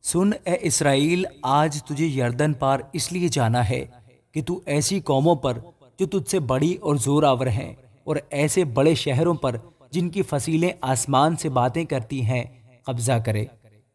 سن اے اسرائیل، آج تجھے یردن پار اس لیے جانا ہے کہ تو ایسی قوموں پر جو تجھ سے بڑی اور زور آور ہیں، اور ایسے بڑے شہروں پر جن کی فصیلیں آسمان سے باتیں کرتی ہیں قبضہ کرے۔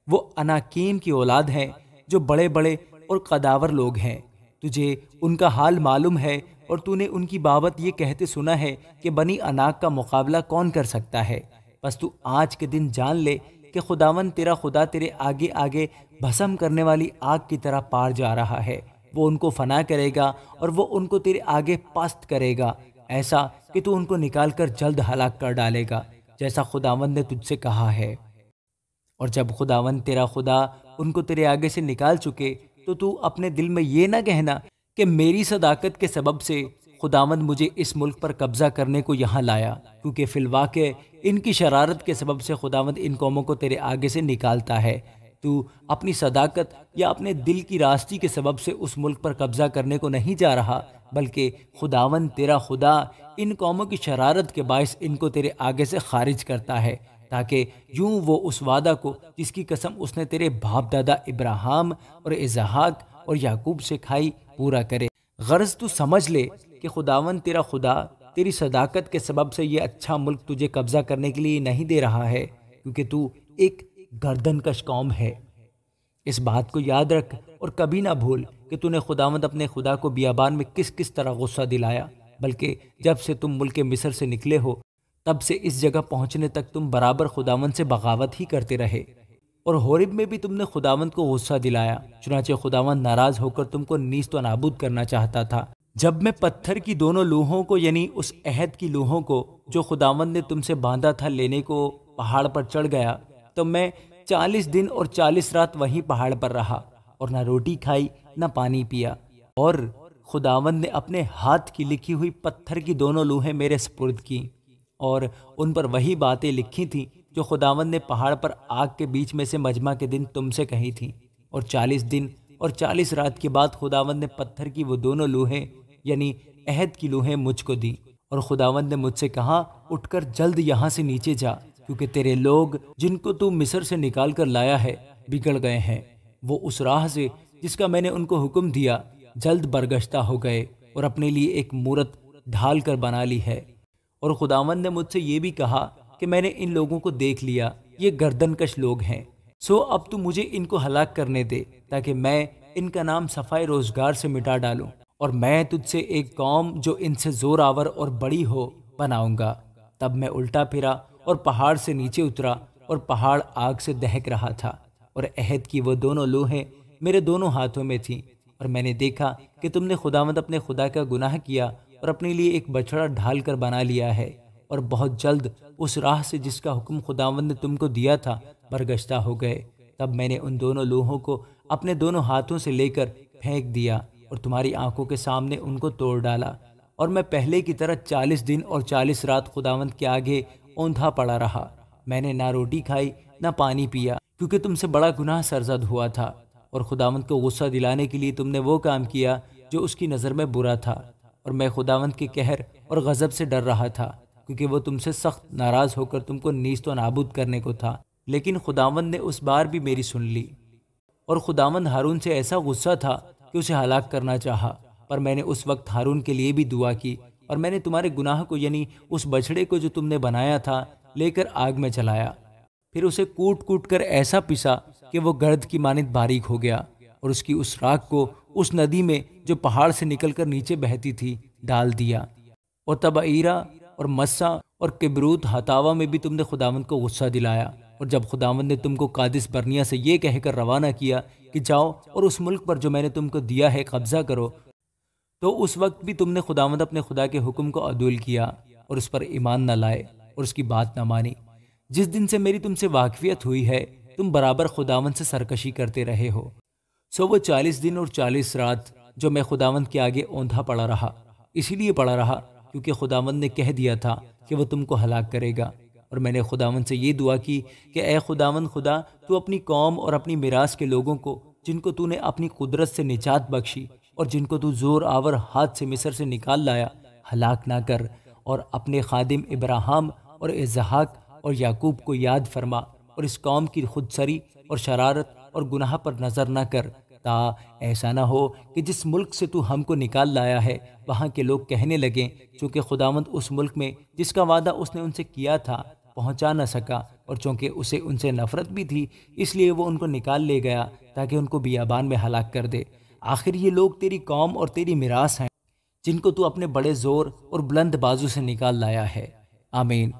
وہ اناکیم کی اولاد ہیں جو بڑے بڑے اور قداور لوگ ہیں۔ تجھے ان کا حال معلوم ہے، اور تو نے ان کی بابت یہ کہتے سنا ہے کہ بنی اناک کا مقابلہ کون کر سکتا ہے۔ بس تو آج کے دن جان لے کہ خداوند تیرا خدا تیرے آگے آگے بھسم کرنے والی آگ کی طرح پار جا رہا ہے۔ وہ ان کو فنا کرے گا اور وہ ان کو تیرے آگے پست کرے گا، ایسا کہ تو ان کو نکال کر جلد ہلاک کر ڈالے گا، جیسا خداوند نے تجھ سے کہا ہے۔ اور جب خداوند تیرا خدا ان کو تیرے آگے سے نکال چکے تو اپنے دل میں یہ نہ کہنا کہ میری صداقت کے سبب سے خداوند مجھے اس ملک پر قبضہ کرنے کو یہاں لایا، کیونکہ فی الواقع ان کی شرارت کے سبب سے خداوند ان قوموں کو تیرے آگے سے نکالتا ہے۔ تو اپنی صداقت یا اپنے دل کی راستی کے سبب سے اس ملک پر قبضہ کرنے کو نہیں جا رہا، بلکہ خداوند تیرا خدا ان قوموں کی شرارت کے باعث ان کو تیرے آگے سے خارج کرتا ہے، تاکہ یوں وہ اس وعدہ کو جس کی قسم اس نے تیرے باپ دادا ابراہیم اور اسحاق اور یعقوب سے کھائی پورا کرے۔ غرض تو سمجھ لے کہ خداوند تیرا خدا تیری صداقت کے سبب سے یہ اچھا ملک تجھے قبضہ کرنے کے لیے نہیں دے رہا ہے، کیونکہ تو ایک گردن کش قوم ہے۔ اس بات کو یاد رکھ اور کبھی نہ بھول کہ تو نے خداوند اپنے خدا کو بیابان میں کس کس طرح غصہ دلایا، بلکہ جب سے تم ملک مصر سے نکلے ہو تب سے اس جگہ پہنچنے تک تم برابر خداوند سے بغاوت ہی کرتے رہے، اور حورب میں بھی تم نے خداوند کو غصہ دلایا، چنانچہ خداوند ناراض ہو کر تم کو نیست و نابود کرنا چاہتا تھا۔ جب میں پتھر کی دونوں لوہوں کو، یعنی اس عہد کی لوہوں کو جو خداوند نے تم سے باندھا تھا، لینے کو پہاڑ پر چڑھ گیا، تو میں 40 دن اور 40 رات وہیں پہاڑ پر رہا، اور نہ روٹی کھائی نہ پانی پیا۔ اور خداوند نے اپنے ہاتھ کی لکھی ہوئی پتھر کی دونوں لوہیں میرے سپرد کی، اور ان پر وہی باتیں لکھی تھیں جو خداوند نے پہاڑ پر آگ کے بیچ میں سے مجمع کے دن تم سے کہی تھیں۔ اور 40 دن اور 40 رات کے بعد خداوند نے پتھر کی وہ دونوں لوہیں، یعنی عہد کی لوہیں مجھ کو دی، اور خداوند نے مجھ سے کہا، اٹھ کر جلد یہاں سے نیچے جا، کیونکہ تیرے لوگ جن کو تو مصر سے نکال کر لایا ہے بگڑ گئے ہیں۔ وہ اس راہ سے جس کا میں نے ان کو حکم دیا جلد برگشتہ ہو گئے، اور اپنے لیے ایک مورت ڈھال کر بنا لی ہے۔ اور خداوند نے مجھ سے یہ بھی کہا کہ میں نے ان لوگوں کو دیکھ لیا، یہ گردن کش لوگ ہیں، سو اب تو مجھے ان کو ہلاک کرنے دے، تاکہ میں ان کا نام صفائے روزگار سے مٹا ڈالوں، اور میں تجھ سے ایک قوم جو ان سے زور آور اور بڑی ہو بناؤں گا۔ تب میں الٹا پھرا اور پہاڑ سے نیچے اترا، اور پہاڑ آگ سے دہک رہا تھا، اور عہد کی وہ دونوں لوہیں میرے دونوں ہاتھوں میں تھیں۔ اور میں نے دیکھا کہ تم نے خداوند اپنے خدا کا گناہ کیا اور اپنے لیے ایک بچڑا ڈھال کر بنا لیا ہے، اور بہت جلد اس راہ سے جس کا حکم خداوند نے تم کو دیا تھا برگشتہ ہو گئے۔ تب میں نے ان دونوں لوہوں کو اپنے دونوں ہاتھوں سے لے کر پھینک دیا، اور تمہاری آنکھوں کے سامنے ان کو توڑ ڈالا، اور میں پہلے کی طرح 40 دن اور 40 رات خداوند کے آگے اوندھا پڑا رہا۔ میں نے نہ روٹی کھائی نہ پانی پیا، کیونکہ تم سے بڑا گناہ سرزد ہوا تھا، اور خداوند کو غصہ دلانے کے لیے تم نے وہ کام کیا جو اس کی نظر میں برا تھا۔ اور میں خداوند کے قہر اور غضب سے ڈر رہا تھا، کیونکہ وہ تم سے سخت ناراض ہو کر تم کو نیست و نابود کرنے کو تھا۔ لیکن خداوند نے اس بار بھی میری سن لی، اور خداوند ہارون سے ایسا غصہ تھا کہ اسے ہلاک کرنا چاہا، پر میں نے اس وقت ہارون کے لیے بھی دعا کی، اور میں نے تمہارے گناہ کو، یعنی اس بچڑے کو جو تم نے بنایا تھا، لے کر آگ میں چلایا، پھر اسے کوٹ کوٹ کر ایسا پسا کہ وہ گرد کی مانند باریک ہو گیا، اور اس کی اس راکھ کو اس ندی میں جو پہاڑ سے نکل کر نیچے بہتی تھی ڈال دیا۔ اور تبعیرہ اور مسا اور کبروت ہتاوا میں بھی تم نے خداوند کو غصہ دلایا۔ اور جب خداوند نے تم کو قادس برنیہ سے یہ کہہ کر روانہ کیا کہ جاؤ اور اس ملک پر جو میں نے تم کو دیا ہے قبضہ کرو، تو اس وقت بھی تم نے خداوند اپنے خدا کے حکم کو عدول کیا اور اس پر ایمان نہ لائے اور اس کی بات نہ مانی۔ جس دن سے میری تم سے واقفیت ہوئی ہے تم برابر خداوند سے سرکشی کرتے رہے ہو۔ سو وہ 40 دن اور 40 رات جو میں خداوند کے آگے اوندھا پڑا رہا، اسی لیے پڑا رہا کیونکہ خداوند نے کہہ دیا تھا کہ وہ تم کو ہلاک کرے گا۔ اور میں نے خداوند سے یہ دعا کی کہ اے خداوند خدا، تو اپنی قوم اور اپنی میراث کے لوگوں کو جن کو تو نے اپنی قدرت سے نجات بخشی اور جن کو تو زور آور ہاتھ سے مصر سے نکال لایا، ہلاک نہ کر، اور اپنے خادم ابراہیم اور اسحاق اور یعقوب کو یاد فرما، اور اس قوم کی خودسری اور شرارت اور گناہ پر نظر نہ کر، تا ایسا نہ ہو کہ جس ملک سے تو ہم کو نکال لایا ہے وہاں کے لوگ کہنے لگیں، چونکہ خداوند اس ملک میں جس کا وعدہ اس نے ان سے کیا تھا پہنچا نہ سکا، اور چونکہ اسے ان سے نفرت بھی تھی اس لیے وہ ان کو نکال لے گیا تاکہ ان کو بیابان میں ہلاک کر دے۔ آخر یہ لوگ تیری قوم اور تیری میراث ہیں جن کو تو اپنے بڑے زور اور بلند بازو سے نکال لایا ہے۔ آمین۔